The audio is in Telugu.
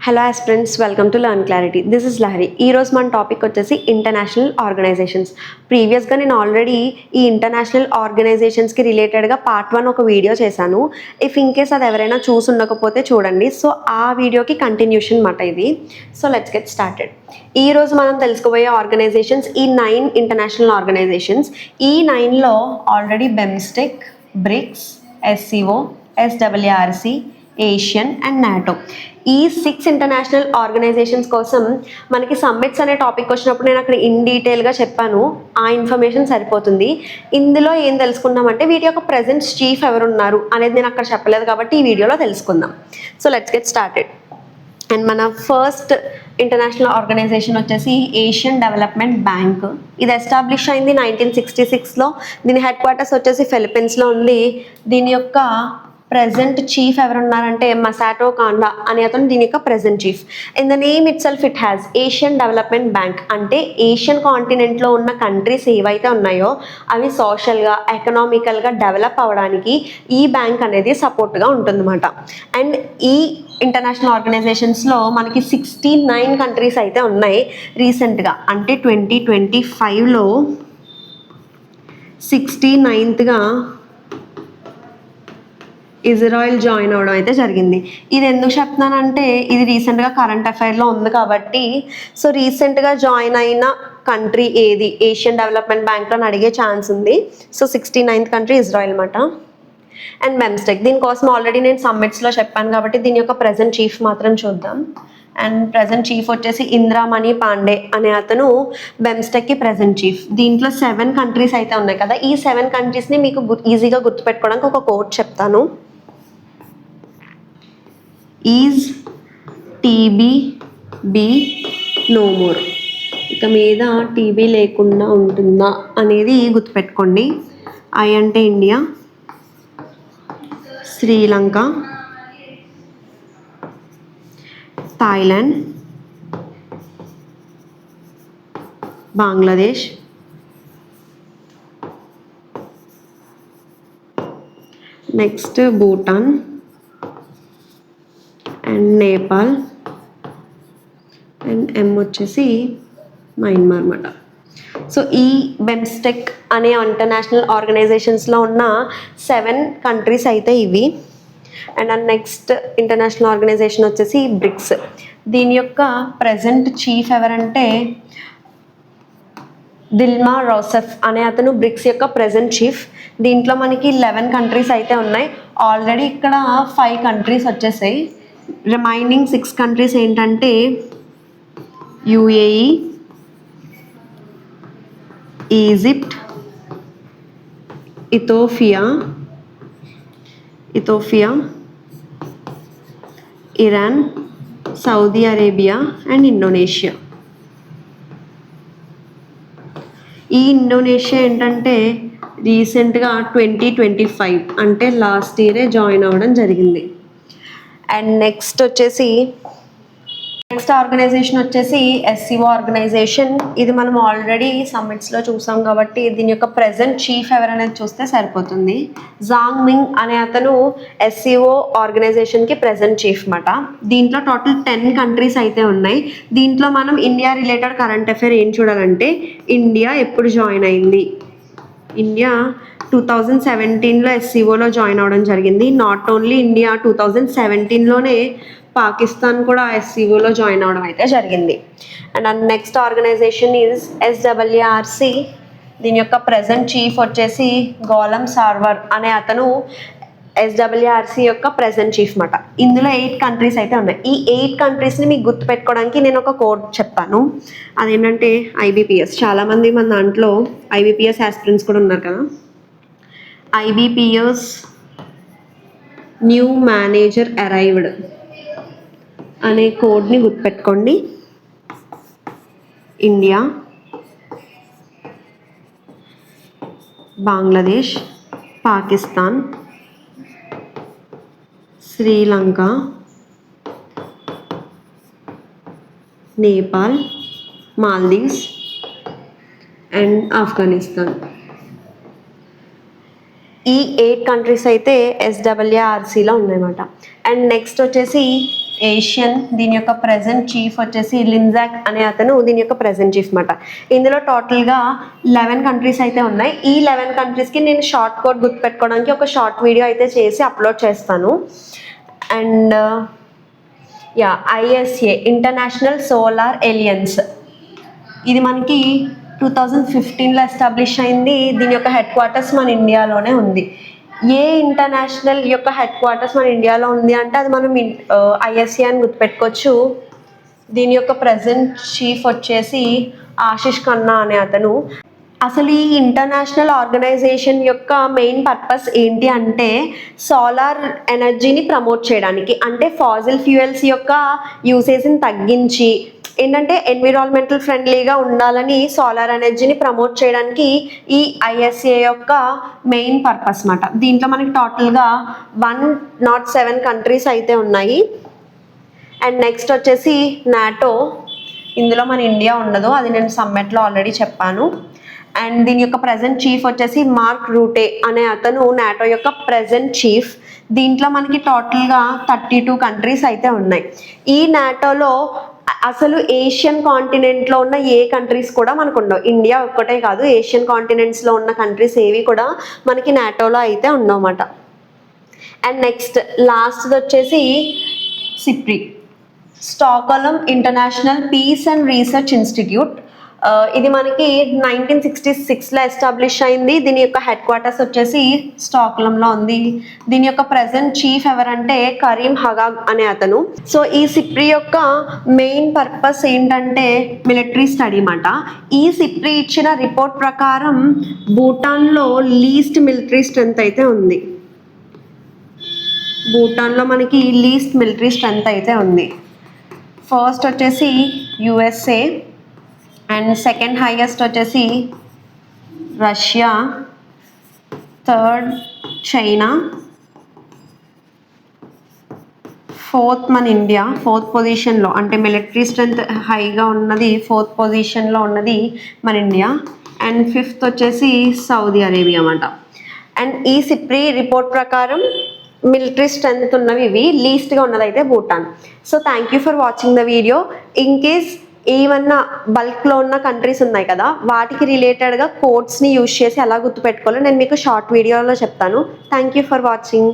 Hello aspirants, welcome to learn clarity. This is Lahari. ఈరోజు మన టాపిక్ వచ్చేసి ఇంటర్నేషనల్ ఆర్గనైజేషన్స్. ప్రీవియస్గా నేను ఆల్రెడీ ఈ ఇంటర్నేషనల్ ఆర్గనైజేషన్స్కి రిలేటెడ్గా పార్ట్ 1 ఒక వీడియో చేశాను. ఇఫ్ ఇన్ కేస్ అది ఎవరైనా చూసి ఉండకపోతే చూడండి. సో ఆ వీడియోకి కంటిన్యూషన్ మాట ఇది. So let's get started. ఈరోజు మనం తెలుసుకోబోయే ఆర్గనైజేషన్స్ ఈ 9 ఇంటర్నేషనల్ ఆర్గనైజేషన్స్. ఈ 9లో already BIMSTEC, BRICS, SCO, SWRC, ASEAN and NATO, ఈ 6 ఇంటర్నేషనల్ ఆర్గనైజేషన్స్ కోసం మనకి సమ్మిట్స్ అనే టాపిక్ వచ్చినప్పుడు నేను అక్కడ ఇన్ డీటెయిల్గా చెప్పాను. ఆ ఇన్ఫర్మేషన్ సరిపోతుంది. ఇందులో ఏం తెలుసుకుందామంటే వీటి యొక్క ప్రెజెంట్ చీఫ్ ఎవరున్నారు అనేది నేను అక్కడ చెప్పలేదు కాబట్టి ఈ వీడియోలో తెలుసుకుందాం. So let's get started. And మన ఫస్ట్ ఇంటర్నేషనల్ ఆర్గనైజేషన్ వచ్చేసి ఏషియన్ డెవలప్మెంట్ బ్యాంక్. ఇది ఎస్టాబ్లిష్ అయింది 1966లో. దీని హెడ్ క్వార్టర్స్ వచ్చేసి ఫిలిప్పీన్స్లో ఉంది. దీని యొక్క ప్రెజెంట్ చీఫ్ ఎవరున్నారంటే మసాటో కాండా అనే అతను దీని యొక్క present chief. In the name it self it has Asian development bank. అంటే ఏషియన్ కాంటినెంట్లో ఉన్న కంట్రీస్ ఏవైతే ఉన్నాయో అవి సోషల్గా, ఎకనామికల్గా డెవలప్ అవ్వడానికి ఈ బ్యాంక్ అనేది సపోర్ట్గా ఉంటుందన్నమాట. అండ్ ఈ ఇంటర్నేషనల్ ఆర్గనైజేషన్స్లో మనకి 69 కంట్రీస్ అయితే ఉన్నాయి. రీసెంట్గా అంటే 2025లో 69గా ఇజ్రాయిల్ జాయిన్ అవ్వడం అయితే జరిగింది. ఇది ఎందుకు చెప్తున్నానంటే ఇది రీసెంట్గా కరెంట్ అఫైర్లో ఉంది కాబట్టి. సో రీసెంట్గా జాయిన్ అయిన కంట్రీ ఏది ఏషియన్ డెవలప్మెంట్ బ్యాంక్లో అడిగే ఛాన్స్ ఉంది. సో 69th కంట్రీ ఇజ్రాయిల్ అనమాట. అండ్ బెమ్స్టెక్, దీనికోసం ఆల్రెడీ నేను సమ్మిట్స్లో చెప్పాను కాబట్టి దీని యొక్క ప్రెజెంట్ చీఫ్ మాత్రం చూద్దాం. అండ్ ప్రెజెంట్ చీఫ్ వచ్చేసి ఇంద్రామణి పాండే అనే అతను బెమ్స్టెక్కి ప్రెజెంట్ చీఫ్. దీంట్లో 7 కంట్రీస్ అయితే ఉన్నాయి కదా. ఈ 7 కంట్రీస్ని మీకు ఈజీగా గుర్తుపెట్టుకోవడానికి ఒక కోడ్ చెప్తాను. Is TB be no more. ఇక మీద టీబీ లేకుండా ఉంటుందా అనేది గుర్తుపెట్టుకోండి. ఐ అంటే India, Sri Lanka, Thailand, Bangladesh, next Bhutan and Nepal and M వచ్చేసి మయన్మార్ అన్నమాట. సో ఈ బెమ్స్టెక్ అనే ఇంటర్నేషనల్ ఆర్గనైజేషన్స్లో ఉన్న 7 కంట్రీస్ అయితే ఇవి. అండ్ నెక్స్ట్ ఇంటర్నేషనల్ ఆర్గనైజేషన్ వచ్చేసి బ్రిక్స్. దీని యొక్క ప్రెజెంట్ చీఫ్ ఎవరంటే దిల్మా రౌసఫ్ అనే అతను బ్రిక్స్ యొక్క ప్రెజెంట్ చీఫ్. దీంట్లో మనకి 11 కంట్రీస్ అయితే ఉన్నాయి. ఆల్రెడీ ఇక్కడ 5 కంట్రీస్ వచ్చేసాయి. రిమైనింగ్ 6 కంట్రీస్ ఏంటంటే UAE, Egypt, Ethiopia, Iran, Saudi Arabia and Indonesia. ఈ ఇండోనేషియా ఏంటంటే రీసెంట్గా 2025 అంటే లాస్ట్ ఇయరే జాయిన్ అవ్వడం జరిగింది. అండ్ నెక్స్ట్ ఆర్గనైజేషన్ వచ్చేసి ఎస్సీఓ ఆర్గనైజేషన్. ఇది మనం ఆల్రెడీ సమ్మిట్స్లో చూసాం కాబట్టి దీని యొక్క ప్రెజెంట్ చీఫ్ ఎవరనేది చూస్తే సరిపోతుంది. జాంగ్ మింగ్ అనే అతను ఎస్సీఓ ఆర్గనైజేషన్కి ప్రెజెంట్ చీఫ్ అన్నమాట. దీంట్లో టోటల్ 10 కంట్రీస్ అయితే ఉన్నాయి. దీంట్లో మనం ఇండియా రిలేటెడ్ కరెంట్ అఫైర్ ఏం చూడాలంటే ఇండియా ఎప్పుడు జాయిన్ అయింది. ఇండియా 2017లో ఎస్సీఓలో జాయిన్ అవ్వడం జరిగింది. నాట్ ఓన్లీ ఇండియా, 2017లోనే పాకిస్తాన్ కూడా ఎస్సీఓలో జాయిన్ అవ్వడం అయితే జరిగింది. And next organisation is SWRC. దీని యొక్క ప్రెజెంట్ చీఫ్ వచ్చేసి గోలం సార్వర్ అనే అతను ఎస్డబ్ల్యూఆర్సి యొక్క ప్రెజెంట్ చీఫ్ అన్నమాట. ఇందులో 8 కంట్రీస్ అయితే ఉన్నాయి. ఈ 8 కంట్రీస్ని మీకు గుర్తుపెట్టుకోవడానికి నేను ఒక కోడ్ చెప్పాను. అదేంటంటే ఐబీపీఎస్. చాలామంది మన దాంట్లో ఐబీపీఎస్ ఆస్పిరెంట్స్ కూడా ఉన్నారు కదా. ఐబీపీఎస్ న్యూ మేనేజర్ అరైవ్డ్ అనే కోడ్ని గుర్తుపెట్టుకోండి. India, Bangladesh, Pakistan, Sri Lanka, Nepal, Maldives and Afghanistan. ఈ 8 కంట్రీస్ అయితే SAARCలో ఉన్నాయన్నమాట. అండ్ నెక్స్ట్ వచ్చేసి ఏషియన్, దీని యొక్క ప్రెజెంట్ చీఫ్ వచ్చేసి లిన్జాక్ అనే అతను దీని యొక్క ప్రెజెంట్ చీఫ్ అనమాట. ఇందులో టోటల్గా 11 కంట్రీస్ అయితే ఉన్నాయి. ఈ 11 కంట్రీస్కి నేను షార్ట్ కోడ్ గుర్తుపెట్టుకోవడానికి ఒక షార్ట్ వీడియో అయితే చేసి అప్లోడ్ చేస్తాను. And ISA international solar alliance, ఇది మనకి 2015లో ఎస్టాబ్లిష్ అయింది. దీని యొక్క హెడ్ క్వార్టర్స్ మన ఇండియాలోనే ఉంది. ఏ ఇంటర్నేషనల్ యొక్క హెడ్ క్వార్టర్స్ మన ఇండియాలో ఉంది అంటే అది మనం ISA అని గుర్తుపెట్టుకోవచ్చు. దీని యొక్క ప్రెజెంట్ చీఫ్ వచ్చేసి ఆశిష్ ఖన్నా అనే అతను. అసలు ఈ ఇంటర్నేషనల్ ఆర్గనైజేషన్ యొక్క మెయిన్ పర్పస్ ఏంటి అంటే సోలార్ ఎనర్జీని ప్రమోట్ చేయడానికి, అంటే ఫాజిల్ ఫ్యూయల్స్ యొక్క యూసేజ్ని తగ్గించి ఏంటంటే ఎన్విరాన్మెంటల్ ఫ్రెండ్లీగా ఉండాలని సోలార్ ఎనర్జీని ప్రమోట్ చేయడానికి ఈ ISA యొక్క మెయిన్ పర్పస్ అన్నమాట. దీంట్లో మనకి టోటల్గా 107 కంట్రీస్ అయితే ఉన్నాయి. అండ్ నెక్స్ట్ వచ్చేసి నాటో, ఇందులో మన ఇండియా ఉండదు, అది నేను సమ్మిట్లో ఆల్రెడీ చెప్పాను. అండ్ దీని యొక్క ప్రెజెంట్ చీఫ్ వచ్చేసి మార్క్ రూటే అనే అతను నాటో యొక్క ప్రెజెంట్ చీఫ్. దీంట్లో మనకి టోటల్గా 32 కంట్రీస్ అయితే ఉన్నాయి. ఈ నాటోలో అసలు ఏషియన్ కాంటినెంట్లో ఉన్న ఏ కంట్రీస్ కూడా మనకు ఉండవు. ఇండియా ఒక్కటే కాదు, ఏషియన్ కాంటినెంట్స్లో ఉన్న కంట్రీస్ ఏవి కూడా మనకి నాటోలో అయితే ఉండవన్నమాట. అండ్ నెక్స్ట్ లాస్ట్ది వచ్చేసి SIPRI, Stockholm international peace and research institute. ఇది మనకి 1966లో ఎస్టాబ్లిష్ అయింది. దీని యొక్క హెడ్ క్వార్టర్స్ వచ్చేసి స్టాక్హోల్మ్లో ఉంది. దీని యొక్క ప్రెజెంట్ చీఫ్ ఎవరంటే కరీం హగాగ్ అనే అతను. సో ఈ సిప్రి యొక్క మెయిన్ పర్పస్ ఏంటంటే మిలిటరీ స్టడీ అన్నమాట. ఈ సిప్రి ఇచ్చిన రిపోర్ట్ ప్రకారం భూటాన్లో లీస్ట్ మిలిటరీ స్ట్రెంత్ అయితే ఉంది. భూటాన్లో మనకి లీస్ట్ మిలిటరీ స్ట్రెంత్ అయితే ఉంది. ఫస్ట్ వచ్చేసి USA, అండ్ సెకండ్ హైయెస్ట్ వచ్చేసి రష్యా, థర్డ్ చైనా, ఫోర్త్ మన ఇండియా, ఫోర్త్ పొజిషన్లో అంటే మిలిటరీ స్ట్రెంత్ హైగా ఉన్నది, ఫోర్త్ పొజిషన్లో ఉన్నది మన ఇండియా. అండ్ ఫిఫ్త్ వచ్చేసి సౌదీ అరేబియా అన్నమాట. అండ్ ఈ సిప్రి రిపోర్ట్ ప్రకారం మిలిటరీ స్ట్రెంత్ ఉన్నవి ఇవి, లీస్ట్గా ఉన్నదైతే Bhutan. So thank you for watching the video. In case ఏమన్నా బల్క్లో ఉన్న కంట్రీస్ ఉన్నాయి కదా, వాటికి రిలేటెడ్గా కోడ్స్ని యూజ్ చేసి ఎలా గుర్తుపెట్టుకోవాలో నేను మీకు షార్ట్ వీడియోలో చెప్తాను. Thank you for watching.